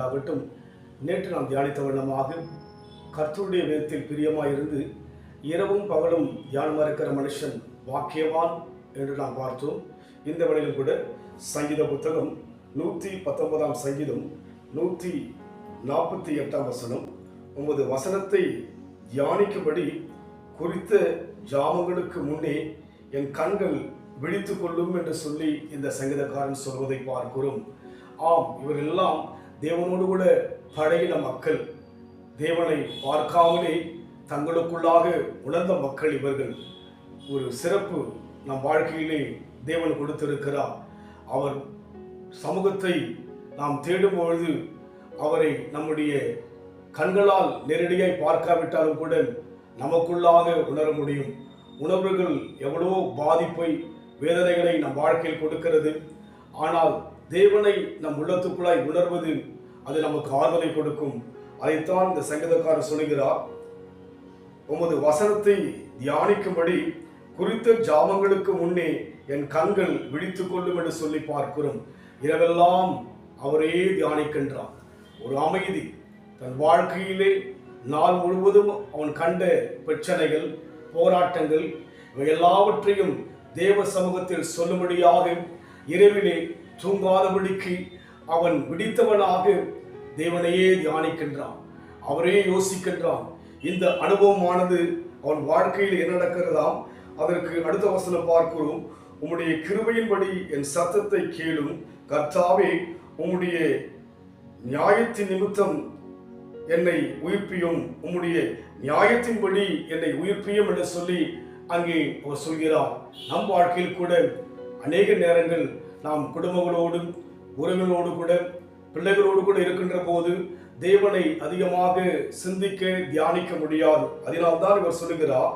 உண்டாகட்டும். நேற்று நாம் தியானித்த வண்ணமாக கர்த்தருடைய வேதத்தில் பிரியமாயிருந்து இரவும் பகலும் தியானமாக இருக்கிற மனுஷன் வாக்கியவான் என்று நாம் பார்த்தோம். இந்த வேளையிலும் கூட சங்கீத புத்தகம் 119 சங்கீதம் 148 வசனம் 9 வசனத்தை தியானிக்கும்படி குறித்த ஜாமங்களுக்கு முன்னே என் கண்கள் விழித்து கொள்ளும் என்று சொல்லி இந்த சங்கீதக்காரன் சொல்வதை பார்க்கிறோம். ஆம், இவரெல்லாம் தேவனோடு கூட பழகின மக்கள், தேவனை பார்க்காமலே தங்களுக்குள்ளாக உணர்ந்த மக்கள் இவர்கள். ஒரு சிறப்பு நம் வாழ்க்கையிலே தேவன் கொடுத்திருக்கிறார். அவர் சமூகத்தை நாம் தேடும் பொழுது அவரை நம்முடைய கண்களால் நேரடியாய் பார்க்காவிட்டாலும் கூட நமக்குள்ளாக உணர முடியும். உணர்வுகள் எவ்வளவோ பாதிப்பை, வேதனைகளை நம் வாழ்க்கையில் கொடுக்கிறது. ஆனால் தேவனை நம் உள்ளத்துக்குள்ளாய் உணர்வது அது நமக்கு ஆறுதலை கொடுக்கும். அதைத்தான் இந்த சங்கீதக்காரர் சொல்கிறார். 9 வசனத்தை தியானிக்கும்படி குறித்த ஜாமங்களுக்கு முன்னே என் கண்கள் விழித்து கொள்ளும் என்று சொல்லி பார்க்கிறோம். இரவெல்லாம் அவரையே தியானிக்கின்றான். ஒரு அமைதி தன் வாழ்க்கையிலே நாள் முழுவதும் அவன் கண்ட பிரச்சனைகள், போராட்டங்கள் இவை எல்லாவற்றையும் தேவ சமூகத்தில் சொல்லும்படியாக இரவிலே தூங்காதபடிக்கு அவன் விடித்தவனாக தேவனையே தியானிக்கின்றான், அவரே யோசிக்கின்றான். இந்த அனுபவமானது அவன் வாழ்க்கையில் என்ன நடக்கிறதாம். அதற்கு அடுத்த வசனம் பார்க்கிறோம். உம்முடைய கிருபையின்படி என் சத்தத்தை கேளும் கர்த்தாவே, உம்முடைய நியாயத்தின் நிமித்தம் என்னை உயிர்ப்பியும், உம்முடைய நியாயத்தின்படி என்னை உயிர்ப்பியும் என்று சொல்லி அங்கே அவர் சொல்கிறார். நம் வாழ்க்கையில் கூட அநேக நேரங்கள் நாம் குடும்பங்களோடும் உறவினோடு கூட பிள்ளைகளோடு கூட இருக்கின்ற போது தேவனை அதிகமாக சிந்திக்க தியானிக்க முடியாது. அதனால்தான் இவர் சொல்லுகிறார்,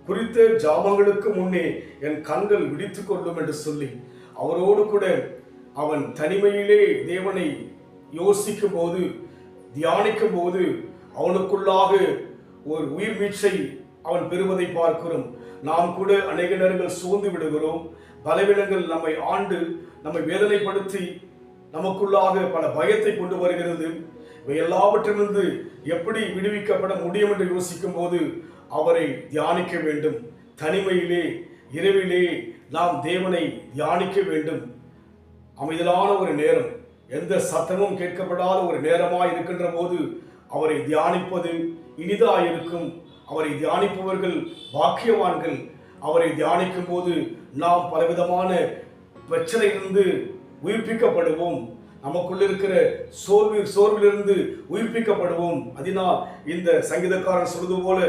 குறித்த ஜாமங்களுக்கு முன்னே என் கண்கள் விழித்து கொள்ளும் என்று சொல்லி அவரோடு கூட அவன் தனிமையிலே தேவனை யோசிக்கும் போது, தியானிக்கும் போது அவனுக்குள்ளாக ஒரு உயிர் மீட்சை அவன் பெறுவதை பார்க்கிறோம். நாம் கூட அநேக நேரங்கள் சோர்ந்து விடுகிறோம். பலவீனங்கள் நம்மை ஆண்டு நம்மை வேதனைப்படுத்தி நமக்குள்ளாக பல பயத்தை கொண்டு வருகிறது. இவை எல்லாவற்றிலிருந்து எப்படி விடுவிக்கப்பட முடியும் என்று யோசிக்கும் போது அவரை தியானிக்க வேண்டும். தனிமையிலே இரவிலே நாம் தேவனை தியானிக்க வேண்டும். அமைதலான ஒரு நேரம், எந்த சத்தமும் கேட்கப்படாத ஒரு நேரமாய் இருக்கின்ற போது அவரை தியானிப்பது இனிதாயிருக்கும். அவரை தியானிப்பவர்கள் பாக்கியவான்கள். அவரை தியானிக்கும் போது நாம் பலவிதமான பிரச்சனையிலிருந்து உயிர்ப்பிக்கப்படுவோம். நமக்குள்ள இருக்கிற சோர்விலிருந்து உயிர்ப்பிக்கப்படுவோம். அதனால் இந்த சங்கீதக்காரன் சொல்வது போல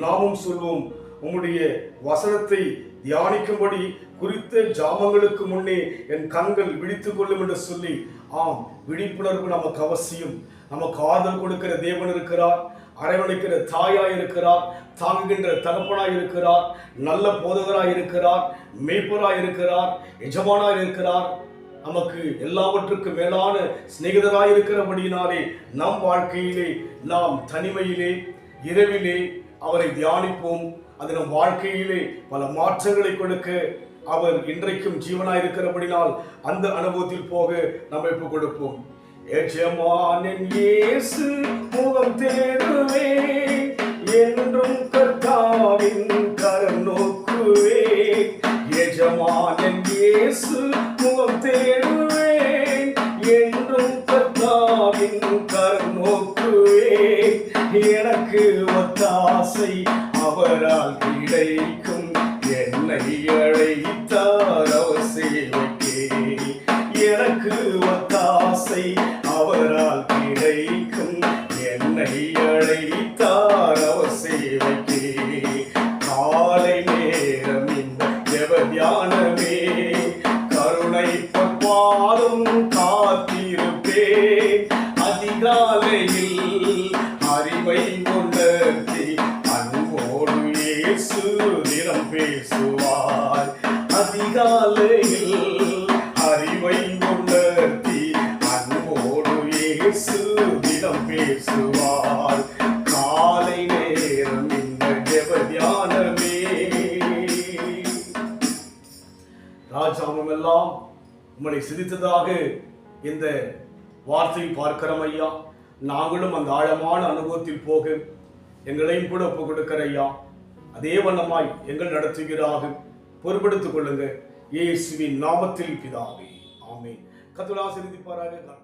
நாமும் சொல்வோம், உம்முடைய வசனத்தை தியானிக்கும்படி குறித்த ஜாமங்களுக்கு முன்னே என் கண்கள் விழித்து கொள்ளும் என்று சொல்லி. ஆம், விழிப்புணர்வு நமக்கு அவசியம். நமக்கு ஆறுதல் கொடுக்கிற தேவன் இருக்கிறார், அரவணைக்கிற தாயாய் இருக்கிறார், தாங்குகின்ற தகப்பனாய் இருக்கிறார், நல்ல போதகராய் இருக்கிறார், மேய்ப்பராய் இருக்கிறார், எஜமானாய் இருக்கிறார். நமக்கு எல்லாவற்றுக்கும் மேலான சிநேகிதராய் இருக்கிறபடியினாலே நம் வாழ்க்கையிலே நாம் தனிமையிலே இரவிலே அவரை தியானிப்போம். அது நம் வாழ்க்கையிலே பல மாற்றங்களை கொடுக்க அவர் இன்றைக்கும் ஜீவனாய் இருக்கிறபடினால் அந்த அனுபவத்தில் போக நம்ம ஒப்பு கொடுப்போம். எஜமானன் இயேசு முகம் தேடுவேன், என்றும் கர்த்தாவின் கரம் நோக்குவேன். எஜமானன் இயேசு முகம் தேடுவேன், என்றும் கர்த்தாவின் கரம் நோக்குவேன். எனக்கு ஒத்தாசை அவரால் கிடைக்கும், என்னை அழைத்தார் அவர் சேவைக்கே. எனக்கு ஒத்தாசை அவரால் கிடைக்கும், என்னை அழைத்தார் அவர் சேவைக்கே. காலை நேரம் இந்த ஜெப தியானமே, கருணை பாதம் காத்திருப்பேன். அதிகாலையில் அறிவை கொண்டே அன்போடு இயேசு நிறம் பேசுவார். அதிகாலையில் அறிவை கொண்டே அன்போடு இயேசு நிறம் பேசுவார். காலை நேரம் இந்த ஜெப தியானமே. ராஜாமம் எல்லாம் உம்மை சிந்தித்ததாக இந்த வார்த்தை பார்க்கிறோம் ஐயா. நாங்களும் அந்த ஆழமான அனுபவத்தில் போக எங்களையும் கூட ஒப்புக் கொடுக்கிற ஐயா. அதே வண்ணமாய் எங்கள் நடத்துகிறாக பொறுப்படுத்திக் கொள்ளுங்க. இயேசுவின் நாமத்தில் பிதாவே, ஆமென். கர்த்தர் ஆசீர்வதிப்பாராக.